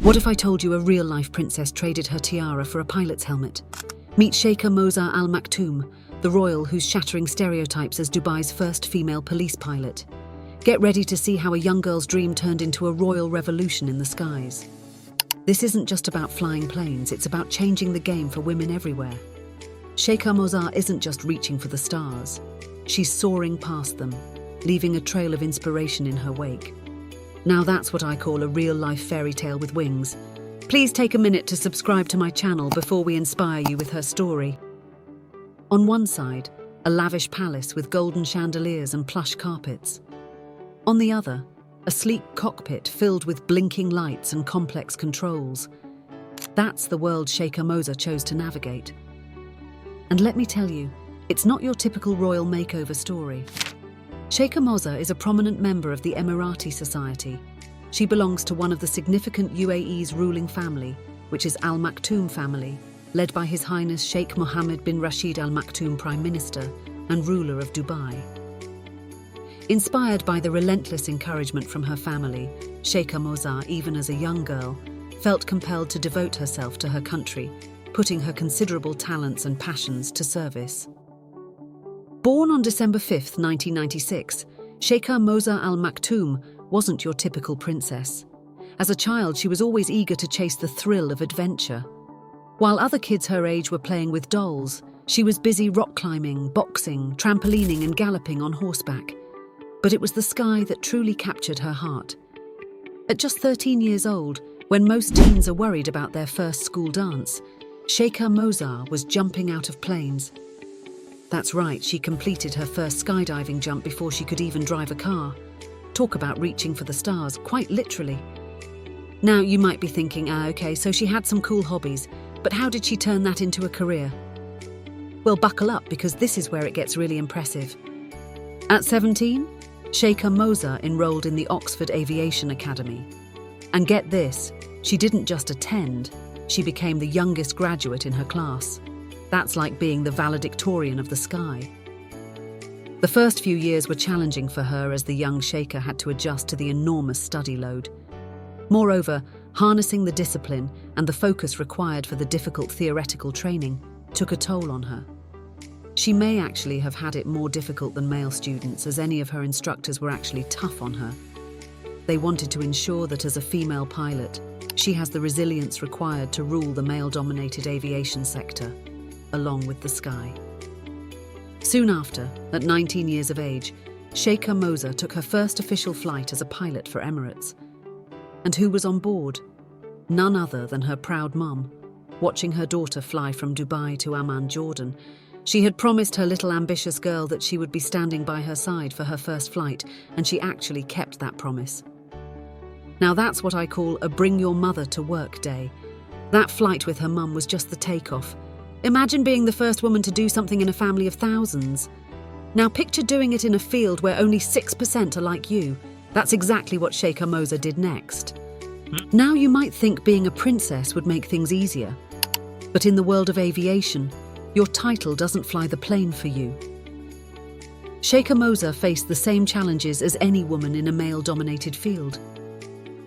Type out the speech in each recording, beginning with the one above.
What if I told you a real-life princess traded her tiara for a pilot's helmet? Meet Sheikha Moza Al Maktoum, the royal who's shattering stereotypes as Dubai's first female police pilot. Get ready to see how a young girl's dream turned into a royal revolution in the skies. This isn't just about flying planes, it's about changing the game for women everywhere. Sheikha Moza isn't just reaching for the stars. She's soaring past them, leaving a trail of inspiration in her wake. Now that's what I call a real-life fairy tale with wings. Please take a minute to subscribe to my channel before we inspire you with her story. On one side, a lavish palace with golden chandeliers and plush carpets. On the other, a sleek cockpit filled with blinking lights and complex controls. That's the world Sheikha Moza chose to navigate. And let me tell you, it's not your typical royal makeover story. Sheikha Moza is a prominent member of the Emirati society. She belongs to one of the significant UAE's ruling family, which is Al Maktoum family, led by His Highness Sheikh Mohammed bin Rashid Al Maktoum, Prime Minister and ruler of Dubai. Inspired by the relentless encouragement from her family, Sheikha Moza, even as a young girl, felt compelled to devote herself to her country, putting her considerable talents and passions to service. Born on December 5, 1996, Sheikha Moza Al Maktoum wasn't your typical princess. As a child, she was always eager to chase the thrill of adventure. While other kids her age were playing with dolls, she was busy rock climbing, boxing, trampolining and galloping on horseback. But it was the sky that truly captured her heart. At just 13 years old, when most teens are worried about their first school dance, Sheikha Moza was jumping out of planes. That's right, she completed her first skydiving jump before she could even drive a car. Talk about reaching for the stars, quite literally. Now you might be thinking, okay, so she had some cool hobbies, but how did she turn that into a career? Well, buckle up, because this is where it gets really impressive. At 17, Sheikha Moza enrolled in the Oxford Aviation Academy. And get this, she didn't just attend, she became the youngest graduate in her class. That's like being the valedictorian of the sky. The first few years were challenging for her as the young Sheikha had to adjust to the enormous study load. Moreover, harnessing the discipline and the focus required for the difficult theoretical training took a toll on her. She may actually have had it more difficult than male students, as any of her instructors were actually tough on her. They wanted to ensure that as a female pilot, she has the resilience required to rule the male-dominated aviation sector, along with the sky. Soon after, at 19 years of age, Sheikha Moza took her first official flight as a pilot for Emirates. And who was on board? None other than her proud mum. Watching her daughter fly from Dubai to Amman, Jordan, she had promised her little ambitious girl that she would be standing by her side for her first flight, and she actually kept that promise. Now that's what I call a bring your mother to work day. That flight with her mum was just the takeoff. Imagine being the first woman to do something in a family of thousands. Now picture doing it in a field where only 6% are like you. That's exactly what Sheikha Moza did next. Now you might think being a princess would make things easier. But in the world of aviation, your title doesn't fly the plane for you. Sheikha Moza faced the same challenges as any woman in a male-dominated field.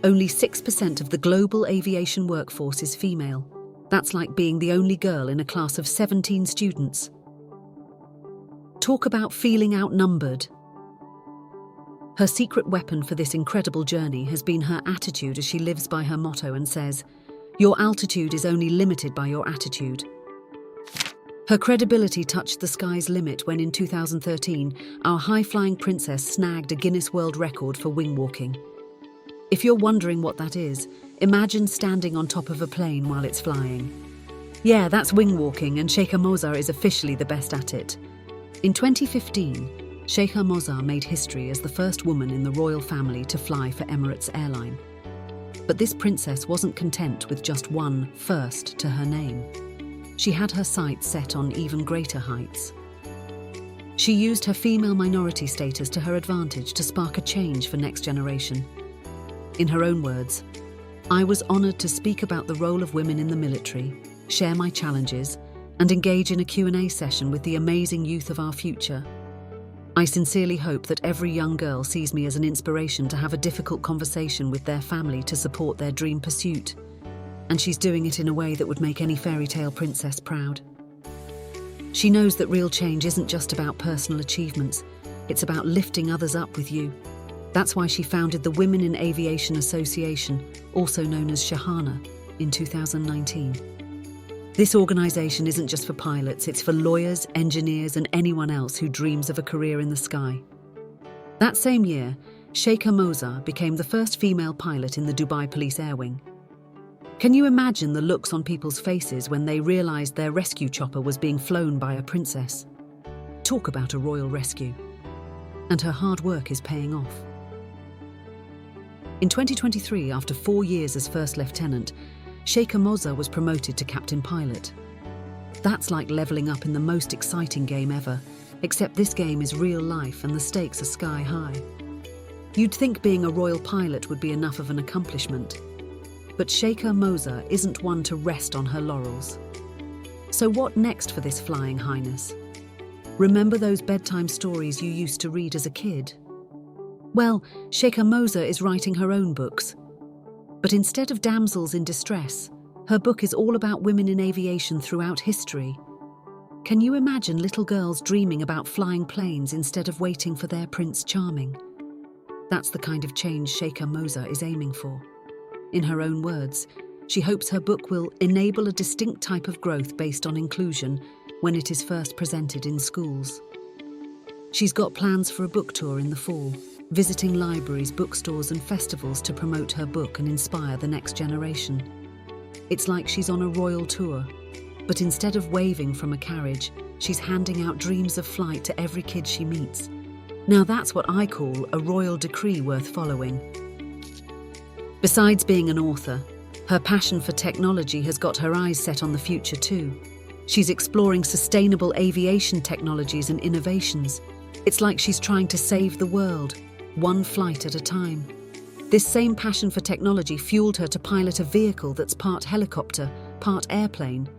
Only 6% of the global aviation workforce is female. That's like being the only girl in a class of 17 students. Talk about feeling outnumbered. Her secret weapon for this incredible journey has been her attitude, as she lives by her motto and says, "Your altitude is only limited by your attitude." Her credibility touched the sky's limit when in 2013, our high-flying princess snagged a Guinness World Record for wing walking. If you're wondering what that is, imagine standing on top of a plane while it's flying. Yeah, that's wing walking, and Sheikha Moza is officially the best at it. In 2015, Sheikha Moza made history as the first woman in the royal family to fly for Emirates Airline. But this princess wasn't content with just one first to her name. She had her sights set on even greater heights. She used her female minority status to her advantage to spark a change for next generation. In her own words, "I was honoured to speak about the role of women in the military, share my challenges, and engage in a Q&A session with the amazing youth of our future. I sincerely hope that every young girl sees me as an inspiration to have a difficult conversation with their family to support their dream pursuit. And she's doing it in a way that would make any fairy tale princess proud. She knows that real change isn't just about personal achievements, it's about lifting others up with you. That's why she founded the Women in Aviation Association, also known as Shahana, in 2019. This organisation isn't just for pilots, it's for lawyers, engineers and anyone else who dreams of a career in the sky. That same year, Sheikha Moza became the first female pilot in the Dubai Police Air Wing. Can you imagine the looks on people's faces when they realised their rescue chopper was being flown by a princess? Talk about a royal rescue. And her hard work is paying off. In 2023, after 4 years as First Lieutenant, Sheikha Moza was promoted to Captain Pilot. That's like levelling up in the most exciting game ever, except this game is real life and the stakes are sky high. You'd think being a royal pilot would be enough of an accomplishment. But Sheikha Moza isn't one to rest on her laurels. So what next for this flying highness? Remember those bedtime stories you used to read as a kid? Well, Sheikha Moza is writing her own books. But instead of damsels in distress, her book is all about women in aviation throughout history. Can you imagine little girls dreaming about flying planes instead of waiting for their Prince Charming? That's the kind of change Sheikha Moza is aiming for. In her own words, she hopes her book will enable a distinct type of growth based on inclusion when it is first presented in schools. She's got plans for a book tour in the fall, visiting libraries, bookstores and festivals to promote her book and inspire the next generation. It's like she's on a royal tour, but instead of waving from a carriage, she's handing out dreams of flight to every kid she meets. Now that's what I call a royal decree worth following. Besides being an author, her passion for technology has got her eyes set on the future too. She's exploring sustainable aviation technologies and innovations. It's like she's trying to save the world, one flight at a time. This same passion for technology fueled her to pilot a vehicle that's part helicopter, part airplane.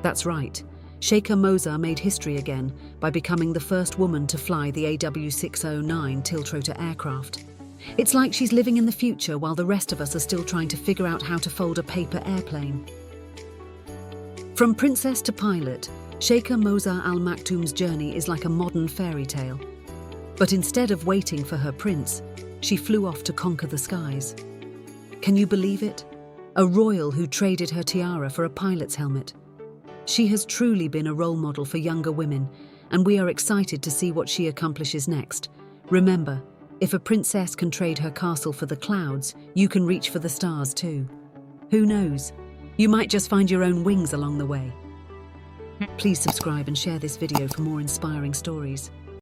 That's right, Sheikha Moza made history again by becoming the first woman to fly the AW609 tiltrotor aircraft. It's like she's living in the future while the rest of us are still trying to figure out how to fold a paper airplane. From princess to pilot, Sheikha Moza Al Maktoum's journey is like a modern fairy tale. But instead of waiting for her prince, she flew off to conquer the skies. Can you believe it? A royal who traded her tiara for a pilot's helmet. She has truly been a role model for younger women, and we are excited to see what she accomplishes next. Remember, if a princess can trade her castle for the clouds, you can reach for the stars too. Who knows? You might just find your own wings along the way. Please subscribe and share this video for more inspiring stories.